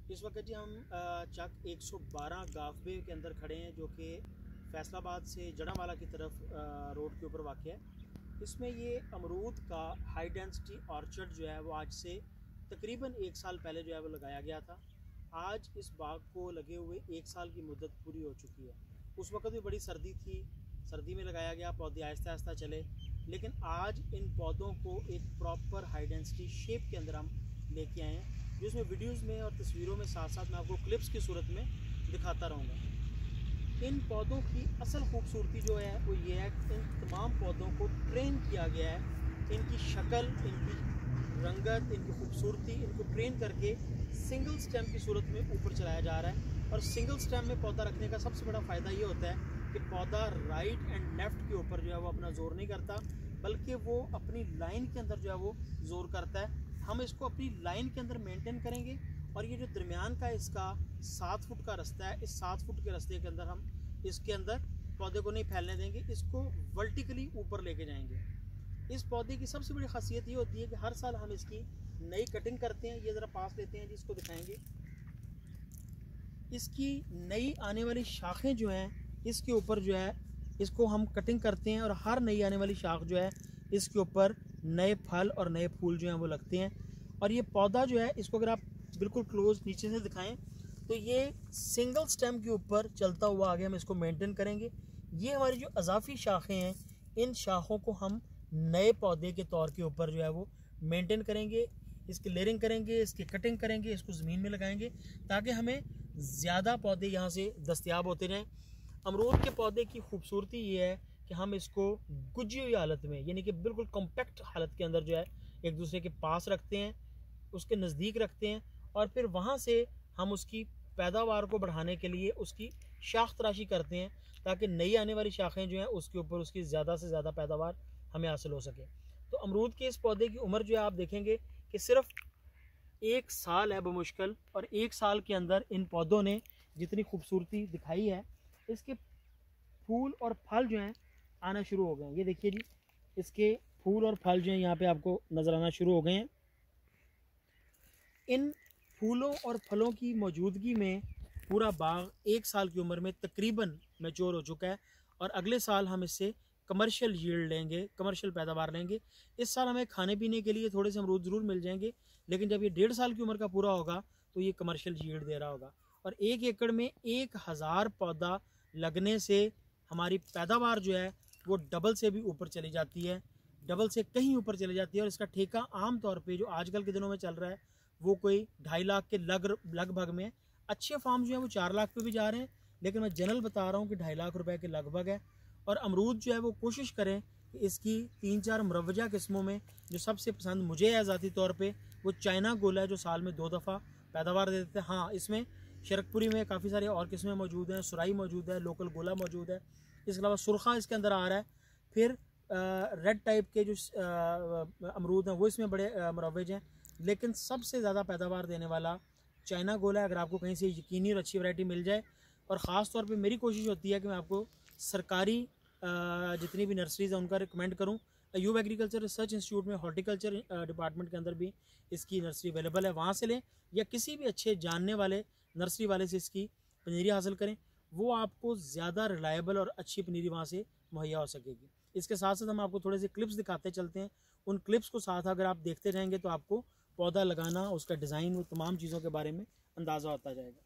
इस वक्त जी हम चक 112 गाफबे के अंदर खड़े हैं, जो कि फैसलाबाद से जड़ावाला की तरफ रोड के ऊपर वाक़ है। इसमें ये अमरूद का हाई डेंसिटी ऑर्चर्ड जो है वो आज से तकरीबन 1 साल पहले जो है वो लगाया गया था। आज इस बाग को लगे हुए 1 साल की मुद्दत पूरी हो चुकी है। उस वक्त भी बड़ी सर्दी थी, सर्दी में लगाया गया, पौधे आहिस्ता आहिस्ता चले, लेकिन आज इन पौधों को एक प्रॉपर हाई डेंसिटी शेप के अंदर हम लेके आए हैं, जिसमें वीडियोस में और तस्वीरों में साथ साथ मैं आपको क्लिप्स की सूरत में दिखाता रहूँगा। इन पौधों की असल खूबसूरती जो है वो ये है कि इन तमाम पौधों को ट्रेन किया गया है। इनकी शक्ल, इनकी रंगत, इनकी खूबसूरती, इनको ट्रेन करके सिंगल स्टेम की सूरत में ऊपर चलाया जा रहा है। और सिंगल स्टेम में पौधा रखने का सबसे बड़ा फ़ायदा ये होता है कि पौधा राइट एंड लेफ़्ट के ऊपर जो है वो अपना ज़ोर नहीं करता, बल्कि वो अपनी लाइन के अंदर जो है वो ज़ोर करता है। हम इसको अपनी लाइन के अंदर मेंटेन करेंगे, और ये जो दरमियान का इसका 7 फुट का रास्ता है, इस 7 फुट के रास्ते के अंदर हम इसके अंदर पौधे को नहीं फैलने देंगे, इसको वर्टिकली ऊपर लेके जाएंगे। इस पौधे की सबसे बड़ी खासियत ये होती है कि हर साल हम इसकी नई कटिंग करते हैं। ये ज़रा पास लेते हैं जिसको दिखाएंगे। इसकी नई आने वाली शाखें जो हैं इसके ऊपर जो है इसको हम कटिंग करते हैं, और हर नई आने वाली शाख जो है इसके ऊपर नए फल और नए फूल जो हैं वो लगते हैं। और ये पौधा जो है इसको अगर आप बिल्कुल क्लोज नीचे से दिखाएं तो ये सिंगल स्टेम के ऊपर चलता हुआ आगे हम इसको मेंटेन करेंगे। ये हमारी जो अजाफी शाखें हैं, इन शाखों को हम नए पौधे के तौर के ऊपर जो है वो मेंटेन करेंगे, इसकी लेयरिंग करेंगे, इसकी कटिंग करेंगे, इसको ज़मीन में लगाएंगे ताकि हमें ज़्यादा पौधे यहाँ से दस्तयाब होते रहें। अमरूद के पौधे की खूबसूरती ये है कि हम इसको गुजी हुई हालत में, यानी कि बिल्कुल कॉम्पैक्ट हालत के अंदर जो है एक दूसरे के पास रखते हैं, उसके नज़दीक रखते हैं, और फिर वहाँ से हम उसकी पैदावार को बढ़ाने के लिए उसकी शाख तराशी करते हैं ताकि नई आने वाली शाखें जो हैं उसके ऊपर उसकी ज़्यादा से ज़्यादा पैदावार हमें हासिल हो सके। तो अमरूद के इस पौधे की उम्र जो है आप देखेंगे कि सिर्फ 1 साल है बमुश्किल, और 1 साल के अंदर इन पौधों ने जितनी खूबसूरती दिखाई है, इसके फूल और फल जो हैं आना शुरू हो गए हैं। ये देखिए जी, इसके फूल और फल जो हैं यहाँ पे आपको नज़र आना शुरू हो गए हैं। इन फूलों और फलों की मौजूदगी में पूरा बाग 1 साल की उम्र में तकरीबन मैच्योर हो चुका है, और अगले साल हम इससे कमर्शियल यील्ड लेंगे, कमर्शियल पैदावार लेंगे। इस साल हमें खाने पीने के लिए थोड़े से अमरूद ज़रूर मिल जाएंगे, लेकिन जब ये 1.5 साल की उम्र का पूरा होगा तो ये कमर्शियल यील्ड दे रहा होगा। और 1 एकड़ में 1000 पौधा लगने से हमारी पैदावार जो है वो डबल से भी ऊपर चली जाती है, डबल से कहीं ऊपर चली जाती है। और इसका ठेका आम तौर पे जो आजकल के दिनों में चल रहा है वो कोई 2.5 लाख के लगभग में। अच्छे फार्म जो है वो 4 लाख पे भी जा रहे हैं, लेकिन मैं जनरल बता रहा हूँ कि 2.5 लाख रुपए के लगभग है। और अमरूद जो है वो कोशिश करें कि इसकी 3-4 मुरवजा किस्मों में जो सबसे पसंद मुझे है ज़ाती तौर पे, वो चाइना गोला है जो साल में 2 दफ़ा पैदावार दे देते हैं। हाँ, इसमें शरकपुरी में काफ़ी सारे और किस्में मौजूद हैं, सुराई मौजूद है, लोकल गोला मौजूद है, इसके अलावा सुरखा इसके अंदर आ रहा है। फिर रेड टाइप के जो अमरूद हैं वो इसमें बड़े मुरवज हैं, लेकिन सबसे ज़्यादा पैदावार देने वाला चाइना गोला है। अगर आपको कहीं से यकीनी और अच्छी वैरायटी मिल जाए, और ख़ास तौर पे मेरी कोशिश होती है कि मैं आपको सरकारी जितनी भी नर्सरीज़ हैं उनका रिकमेंड करूं। अयूब एग्रीकल्चर रिसर्च इंस्टीट्यूट में हॉर्टिकल्चर डिपार्टमेंट के अंदर भी इसकी नर्सरी अवेलेबल है, वहाँ से लें, या किसी भी अच्छे जानने वाले नर्सरी वाले से इसकी पनीरी हासिल करें, वो आपको ज़्यादा रिलायबल और अच्छी पनीरी वहाँ से मुहैया हो सकेगी। इसके साथ साथ हम आपको थोड़े से क्लिप्स दिखाते चलते हैं। उन क्लिप्स को साथ अगर आप देखते रहेंगे तो आपको पौधा लगाना, उसका डिज़ाइन, वो तमाम चीज़ों के बारे में अंदाज़ा होता जाएगा।